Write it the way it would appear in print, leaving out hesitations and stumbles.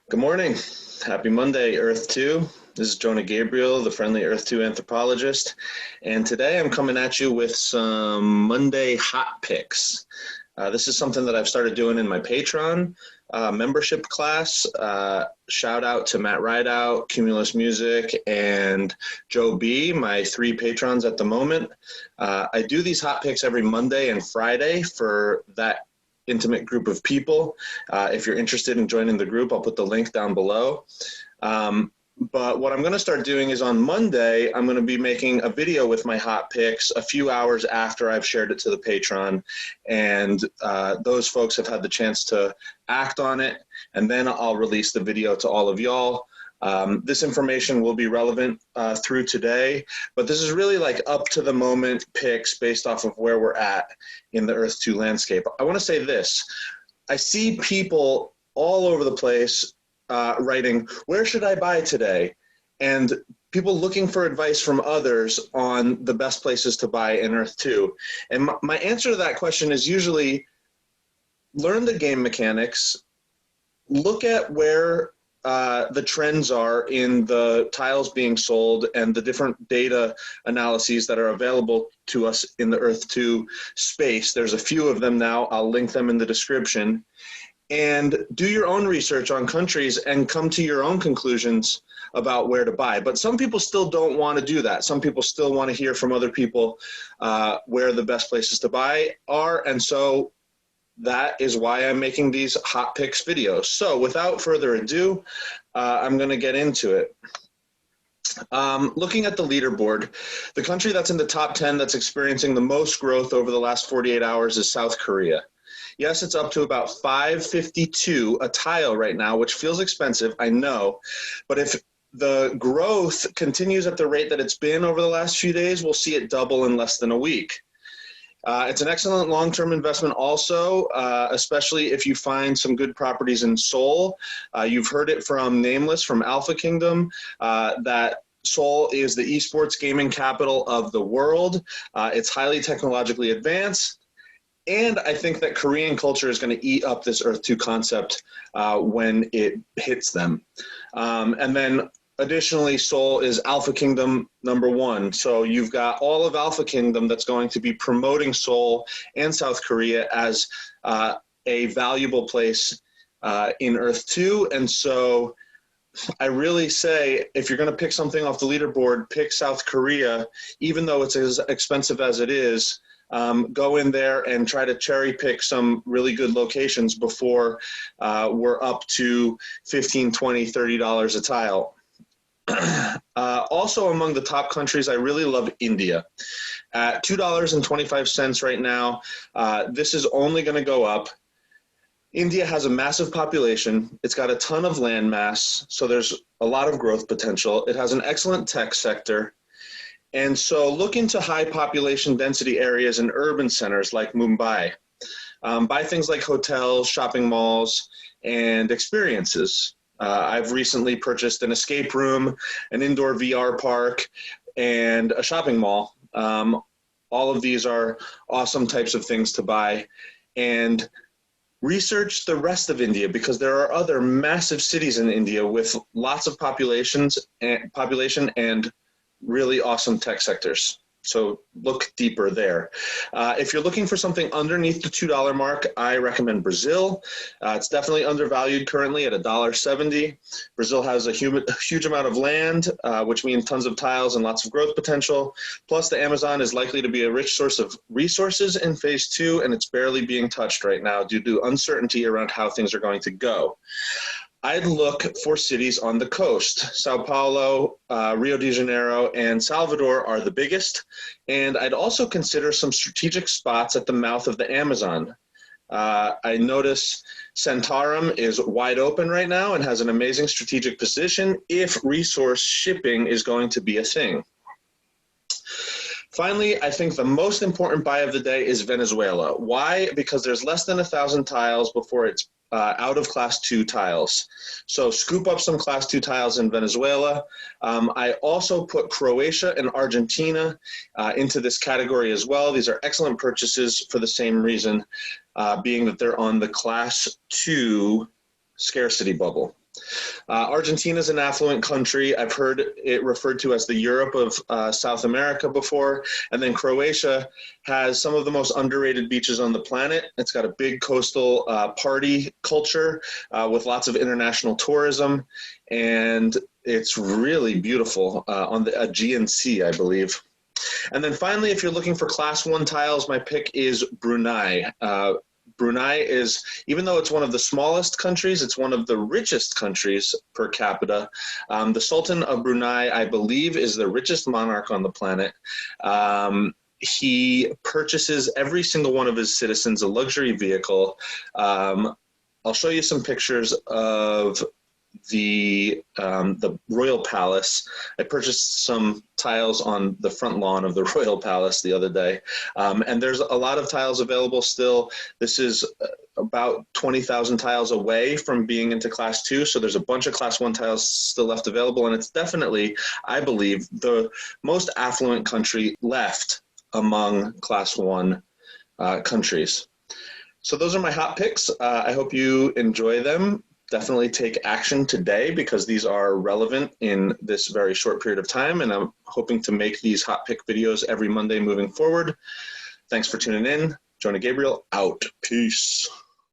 Good morning. Happy Monday, Earth2. This is Jonah Gabriel, the friendly Earth2 anthropologist. And today I'm coming at you with some Monday hot picks. This is something that I've started doing in my Patreon membership class. Shout out to Matt Rideout, Cumulus Music, and Joe B., my three patrons at the moment. I do these hot picks every Monday and Friday for that intimate group of people. If you're interested in joining the group, I'll put the link down below. But what I'm going to start doing is on Monday, I'm going to be making a video with my hot picks a few hours after I've shared it to the Patreon, and those folks have had the chance to act on it, and then I'll release the video to all of y'all. This information will be relevant through today, but this is really like up to the moment picks based off of where we're at in the Earth2 landscape. I want to say this. I see people all over the place writing, where should I buy today? And people looking for advice from others on the best places to buy in Earth2. And my answer to that question is usually learn the game mechanics, look at where the trends are in the tiles being sold and the different data analyses that are available to us in the Earth2 space. There's a few of them now. I'll link them in the description. And do your own research on countries and come to your own conclusions about where to buy. But some people still don't want to do that. Some people still want to hear from other people where the best places to buy are. And so that is why I'm making these hot picks videos. So without further ado, I'm going to get into it. Looking at the leaderboard, the country that's in the top 10 that's experiencing the most growth over the last 48 hours is South Korea. Yes, it's up to about $552 a tile right now, which feels expensive, I know. But if the growth continues at the rate that it's been over the last few days, we'll see it double in less than a week. It's an excellent long-term investment also, especially if you find some good properties in Seoul. You've heard it from Nameless, from Alpha Kingdom, that Seoul is the esports gaming capital of the world. It's highly technologically advanced. And I think that Korean culture is going to eat up this Earth2 concept when it hits them. And then additionally, Seoul is Alpha Kingdom #1. So you've got all of Alpha Kingdom that's going to be promoting Seoul and South Korea as a valuable place in Earth2. And so I really say, if you're going to pick something off the leaderboard, pick South Korea, even though it's as expensive as it is. Go in there and try to cherry pick some really good locations before we're up to $15, $20, $30 a tile. Also among the top countries, I really love India. At $2.25 right now, this is only going to go up. India has a massive population. It's got a ton of land mass, so there's a lot of growth potential. It has an excellent tech sector. And so look into high population density areas in urban centers like Mumbai. Buy things like hotels, shopping malls, and experiences. I've recently purchased an escape room, an indoor VR park, and a shopping mall. All of these are awesome types of things to buy. And research the rest of India, because there are other massive cities in India with lots of population and really awesome tech sectors. So look deeper there. If you're looking for something underneath the $2 mark, I recommend Brazil. It's definitely undervalued currently at $1.70. Brazil has a huge amount of land, which means tons of tiles and lots of growth potential. Plus the Amazon is likely to be a rich source of resources in phase 2, and it's barely being touched right now due to uncertainty around how things are going to go. I'd look for cities on the coast. Sao Paulo, Rio de Janeiro, and Salvador are the biggest. And I'd also consider some strategic spots at the mouth of the Amazon. I notice Centaurum is wide open right now and has an amazing strategic position if resource shipping is going to be a thing. Finally, I think the most important buy of the day is Venezuela. Why? Because there's less than 1,000 tiles before it's out of class 2 tiles. So scoop up some class 2 tiles in Venezuela. I also put Croatia and Argentina into this category as well. These are excellent purchases for the same reason, being that they're on the class 2 scarcity bubble. Argentina is an affluent country. I've heard it referred to as the Europe of South America before. And then Croatia has some of the most underrated beaches on the planet. It's got a big coastal party culture with lots of international tourism. And it's really beautiful on the Aegean Sea, I believe. And then finally, if you're looking for Class 1 tiles, my pick is Brunei. Brunei is, even though it's one of the smallest countries, it's one of the richest countries per capita. The Sultan of Brunei, I believe, is the richest monarch on the planet. He purchases every single one of his citizens a luxury vehicle. I'll show you some pictures of the Royal Palace. I purchased some tiles on the front lawn of the Royal Palace the other day. And there's a lot of tiles available still. This is about 20,000 tiles away from being into Class 2. So there's a bunch of Class 1 tiles still left available. And it's definitely, I believe, the most affluent country left among Class 1 countries. So those are my hot picks. I hope you enjoy them. Definitely take action today because these are relevant in this very short period of time, and I'm hoping to make these hot pick videos every Monday moving forward. Thanks for tuning in. Jonah Gabriel out. Peace.